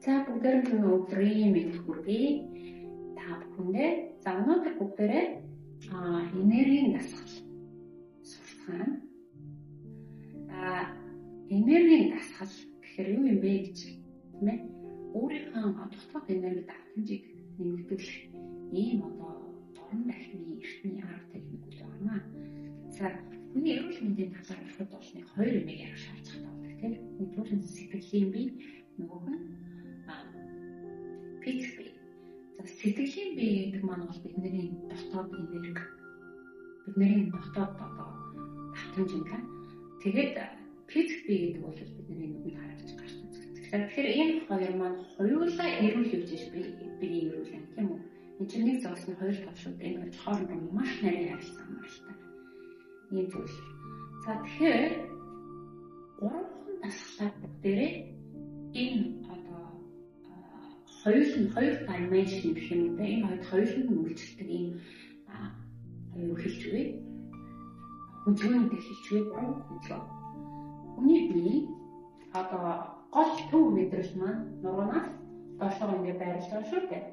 За бүгдээрээ өдрийн мэнд хүргэе. Та бүхэндээ за өнөөдөр бүгдээрээ энергийн дасгал сурсан. Энергийн дасгал гэхээр юу юм бэ гэж тийм ээ? Өөрийнхөө дутмаг энерги давтамжийг нэмэгдүүлэх ийм дорн дахины эртний арга техник үйл байна. За хүний эрүүл мэндийн талаар ярихад бол нэг хоёр юм ярих шаардлагатай байна тийм ээ. Нэгдүгээр нь сэтгэлийн бие, нөгөөх нь физик бие. За сэтгэлийн бие гэдэг маань бол бидний дотоод энерги, бидний дотоод давтамж юм байна. Тэгээд физик бие гэдэг бол бидний нүдэнд харагдаж гарч үздэг. Тэгэхээр энэ хоёр маань хоёулаа эрүүл явж бие эрүүлэн тийм үү? Энэ чинь нэг зоос нь хоёр тавшууд энэ хоёр хоорондоо маш нарийн харилцаа амралтай. Ийм зүйл. За тэгэхээр гурван дасгалаа бүгдээрээ энэ хоёр dimension гэх юм уу? Энэ хоёулын үйлчлдэг ийм юу хэлж вэ? Хүндрэлтэй хэлж вэ? Гурван хүндрэл. Хүний бие гол төв мэдрэл маань нуруунаas доошоо ингээд байрлаж байгаа шүү дээ.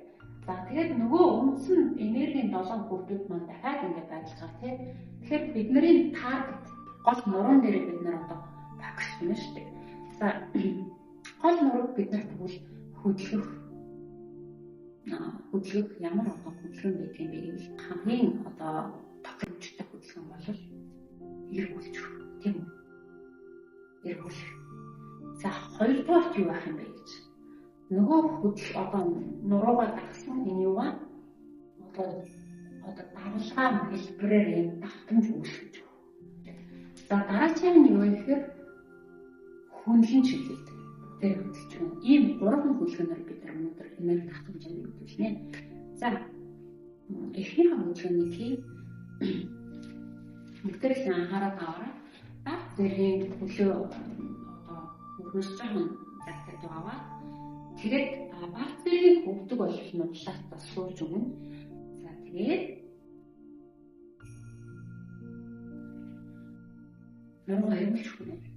За тэгээд нөгөө үндсэн энергийн 7 бүрдүүд маань дахиад ингээд байрлаж байгаа тийм. Тэгэхээр бидний таргет гол нуруунд дээр бид нар фокус хийх шүү дээ. За гол нурууг бид нар тэгвэл хөдөлгөх ямар хөдөлгөөн байдаг юм бэ гэвэл хамгийн тохиромжтой хөдөлгөөн бол эргүүлчих тийм үү? Эргүүлэх. За хоёрдугаар юу байх юм бэ гэж. Нөгөө нуруугаа дагсан энэ юу вэ? Даралгаа хэлбэрээр юм давтамж үүсгэж байна. За дараагийн нь юу вэ гэхээр хүнлэн чиглэлд тэр хөдөлж байна. Ийм гурван хөдөлгөөнөөр бид нар өнөөдөр энерги давтамжийг нэмэгдүүлнэ. За эхний хөдөлгөөнийг хий. Бүгдээрээ анхаарал аваарай. Баг зэргийн хөлөө өрнөж жоохон захиад байгаа. Тэгээд баг зэргийн хөвдөг болох нь улаалтаа сууж өгнө. За тэгээд нуруугаа эргүүлж өгнө.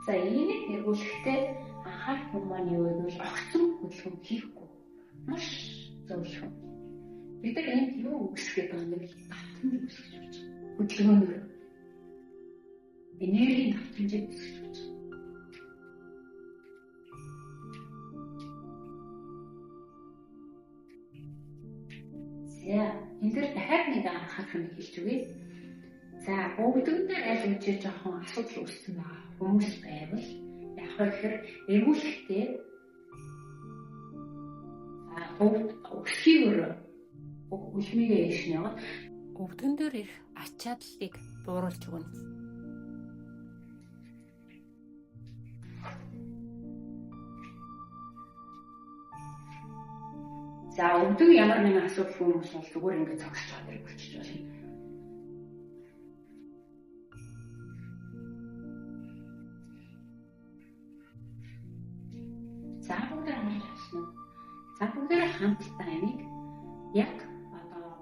За энийг эргүүлэхдээ анхаарах юм маань юу вэ гэвэл огцом хөдөлгөөн хийхгүй. Маш зөвшөөрөв. Бид нар энд юу үсгээд байгаа нэг давтамж үсгэж байна. Хөдөлгөөнөөр энергийн давтамжийг үсгэж байна. За энэ дээр дахиад нэг анхаарах юм хэлж өгье. За өвдөгдөр аль үжиж жоохон асуудал үүссэн байгаа хүмүүс байвал яг тэгэхээр эргүүлэхдээ өсгийгээр үлмигээ ийш нь яваад өвдгөн дээр ирэх ачааллыг бууруулж өгнө. За өвдөг ямар нэгэн асуудал хүмүүс бол зүгээр ингээд цогцож байгаа хэрэг болчих болно. За бүгдээрээ хамтдаа энийг яг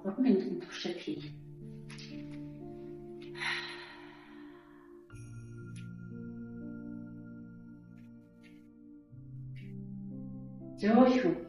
3 минутын туршид хий. Зөөлхөн.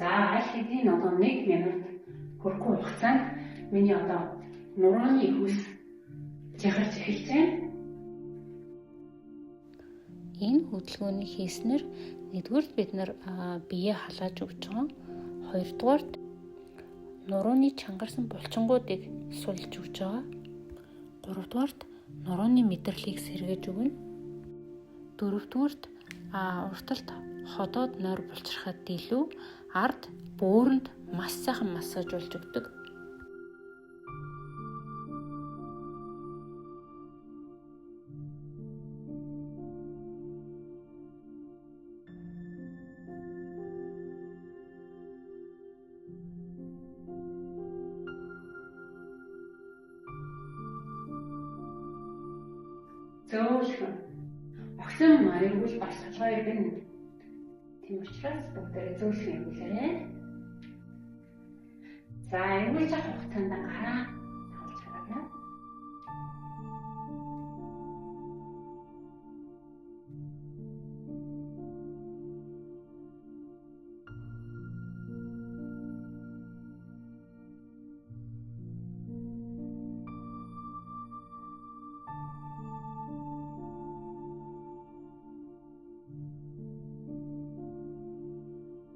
За аль хэдийн 1 минут хүрэхгүй хугацаанд миний нурууны хөлс жахарч эхэлж байна. Энэ хөдөлгөөнийг хийснээр нэгдүгээр бид нар биеэ халааж өгч байгаа. Хоёрдугаарт нурууны чангарсан булчингуудыг сулж өгч байгаа. Гуравдугаарт нурууны мэдрэлийг сэргээж өгнө. Дөрөвдүгээрт урталт ходоод нойр булчрахад илүү ард бөөрөнд маш сайхан массажуулж өгдөг. зөөлхөн. Огсон аюул бас хоёр гэн. Тийм учраас бүгдээ зөөлхөн явуулаарай. За, аюул жах хугацаанд гараа хаалж хараа.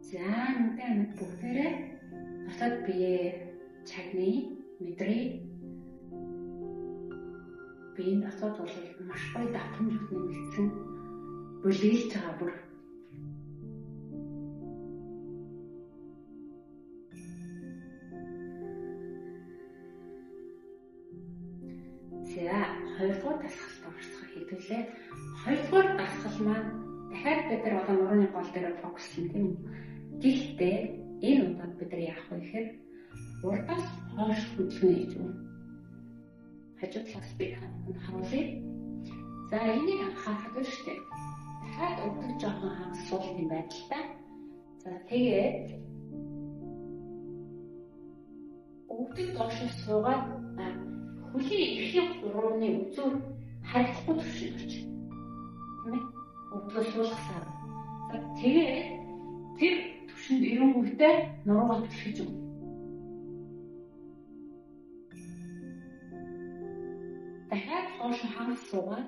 За, мэдээ бүгдээрээ босоод бие чагны мэдрээ. Биеийн асуудал бол маш гоё давтамж нэмэгдсэн. Бүлэглэж байгаа бүр. За, хоёрдугаар дасгалд орцохыг хэдүүлээ. Хоёрдугаар дасгал маань дахиад бид нар одоо нурууны гол дээр фокус хийх юм. Гэхдээ энэ удаад бид нар яах вэ гэхээр урдаас хойш хөдлөнө гэж байна. Хажуу талаас би харуулъя. За, энийг анхаарах хэрэгтэй. Дахиад өгдөг жоохон хагас суултын байдалтай. За, тэгээд өгдөг доошоос суугаад хөлийн эрхийн гурвны үзүүр харьцахгүй төвшин орч. Тийм ээ? Өгдөгөөс суулгасаар. За, тэгээд тэр төвшөнд ирэнгүүтээ нуруугаа түлхэж өгнө. Дахиад доош хагас суугаад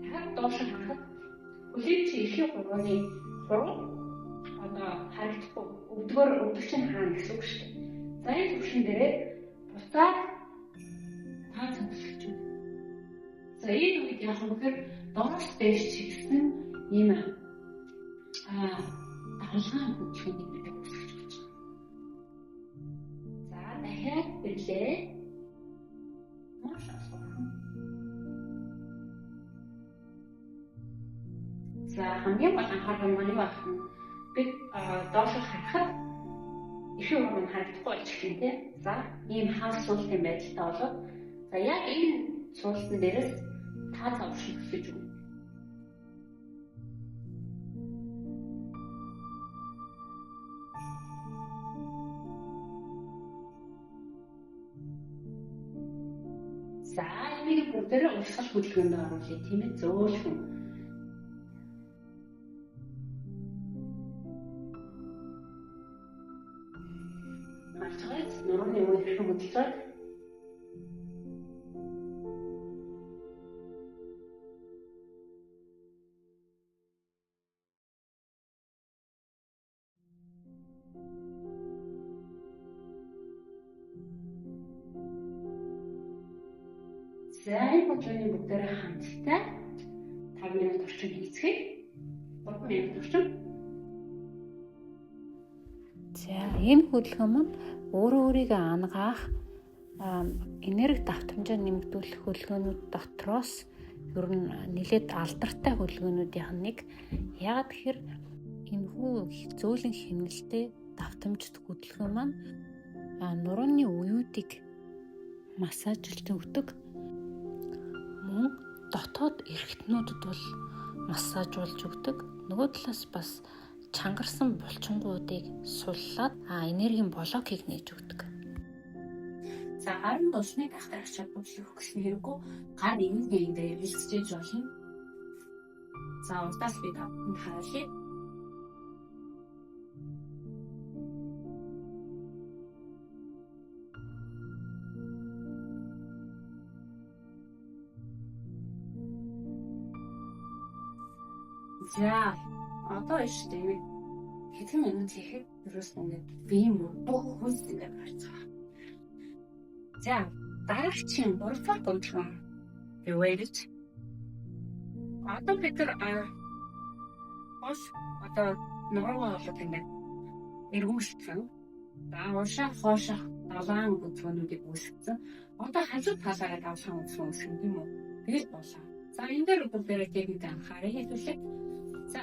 дахиад доош харахад хөлийн чи эрхийн гурвны хуруу одоо харьцахгүй өгдөг чинь хаана гэсэн үг шүү дээ. За, энэ төвшин дээр буцаад түлхэж өгнө. За, энэ үед яах вэ гэхээр доороос дээш чигсэн ийм давлгаан хөдөлгөөний мэдээ үүсгэж болж байна. За, дахиад бирлээ. Маш асуусан. За, хамгийн гол анхаарах юм нь байх нь бид доош харахад эрхийн гурвын харагдахгүй болж ирсэн тийм. За, ийм хагас суултын байдалтай болоод за, яг энэ суултан дээрээс та завшиг хүсэж өгнө. За, энийг бүгдээрээ урсгал хөдөлгөөнд оруулъя тийм ээ. Зөөлхөн. Марцгайс нурууны үе хэрхэн хөдөлгөөд за, энэ бодлогын бүгдээрээ хамтдаа 5 минут орчим хийцгээе. 3 минут орчим. За, энэ хөдөлгөөн маань өөрөө өөрийгөө ангаах энерги давтамжаа нэмэгдүүлэх хөдөлгөөнүүд дотроос ер нь нэлээд алдартай хөдөлгөөнүүдийн нэг. Яагаад тэгэхээр энэхүү зөөлөн хэмнэлтэд давтамжт хөдөлгөөн маань нурууны үеүүдийг массажлж өгдөг. Мөн дотоод эргэтнүүдэд бол массажуулж өгдөг. Нөгөө талаас бас чангарсан булчингуудыг суллаад энергийн блокийг нээж өгдөг. За, гарын дусны дахтарч чадварлыг өгсөн хэрэггүй гар нэгэн дээр илсчээж болно. За, урдаас би тавтанд харуулъя. За, одоо шүү дээ. Хэдэн минут хийхэд ерөөс ингээд биеийн бүх хөлс ингээд гарцгаа. За, дараагийн 3 дахь хөдөлгөөн юу вэ гэж? Одоо бид нар одоо нуруугаа болоод ингээд эргүүлсэн. За, уушаа хоошоо далайн хөдөлгөөнүүдийг үүсгэсэн. Одоо хажуу талаараа давсан үсгэн тийм үү? Тэгэл болоо. За, энэ дээр бүгдээрээ техник анхаарал хэлүүлээ. За.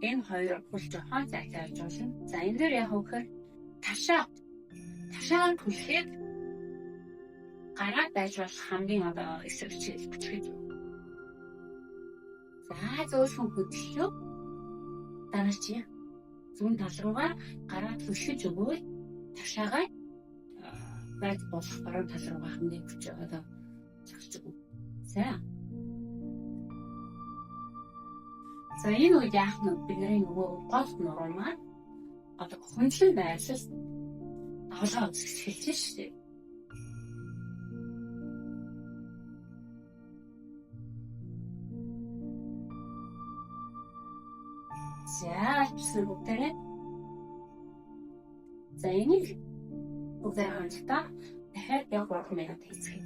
Энэ хоёр хөл жоохон зайлшруулж болно. За, энэ дээр яг хөөхөр ташаа түлхээд гараад байж болох хамгийн одоо эсрэг чиглэл бүжгийг. За зөөлхөн хөдлөө. Дараа чи зүүн тал руугаа гараад хөшгөж өгвөл ташаагаа байж болох баруун тал руугаа хамгийн хүч одоо чарч өгнө. За энэ үед яах нь бидний нөгөө гол нуруу маань одоо хүндлэн байрлал давлгаа үзүүлж эхэлж шүү дээ. За бүгдээрээ. За энийг бүгдээ хамтдаа дахиад яг 3 минут хийцгээе.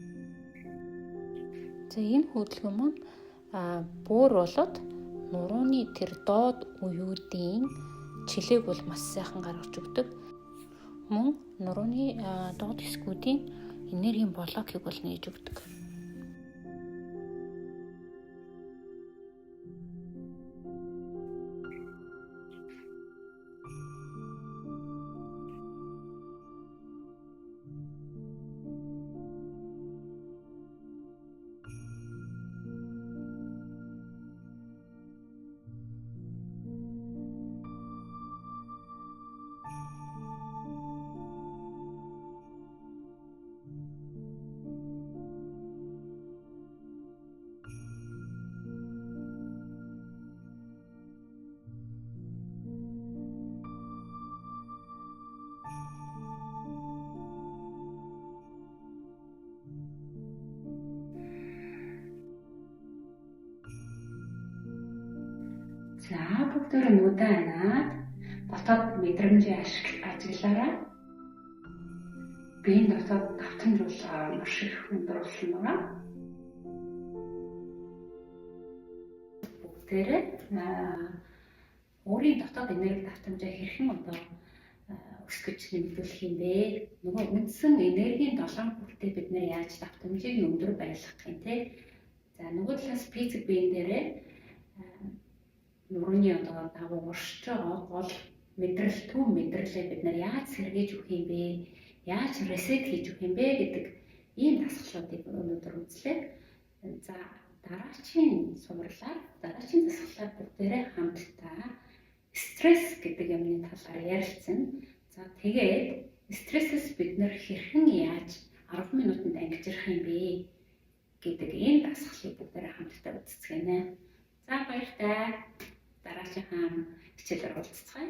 За энэ хөдөлгөөн маань бүр болоод нурууны тэр доод уюудын чилээг бол маш сайхан гаргаж өгдөг. Мөн нурууны доод хэсгүүдийн энергийн блокийг бол нээж өгдөг. За бүгдээрээ нүдэн анаад дотоод мэдрэмжээ ажиглаарай. Биеийн дотоод давтамжуулаа маш их өндөр болно. Бүгдээрээ өөрийн дотоод энерги давтамжаа хэрхэн одоо өсгөж нэмэгдүүлэх юм бэ? Нөгөө үндсэн энергийн 7 бүртээ бид нэр яаж давтамжийг өндөр байлгах юм те? За нөгөө талаас физик биеийн дээрээ нурууны одоо дагуу уршиж байгаа гол мэдрэл төв мэдрэлээ бид нар яаж сэргийж өгөх юм бэ? Яаж ресет хийж өгөх юм бэ гэдэг ийм дасгалуудыг өнөөдөр үзлээ. За дараагийн сурлаар дараагийн дасгалаар бүгдээрээ хамтдаа стресс гэдэг юмны талаар ярилцсан. За тэгээд стрессээс бид нар хэрхэн яаж 10 минутанд ангижрах юм бэ гэдэг энэ дасгалыг бүгдээрээ хамтдаа үздэцгээнэ. За баяртай. Дараагийн хичээлээр уулзцгаая.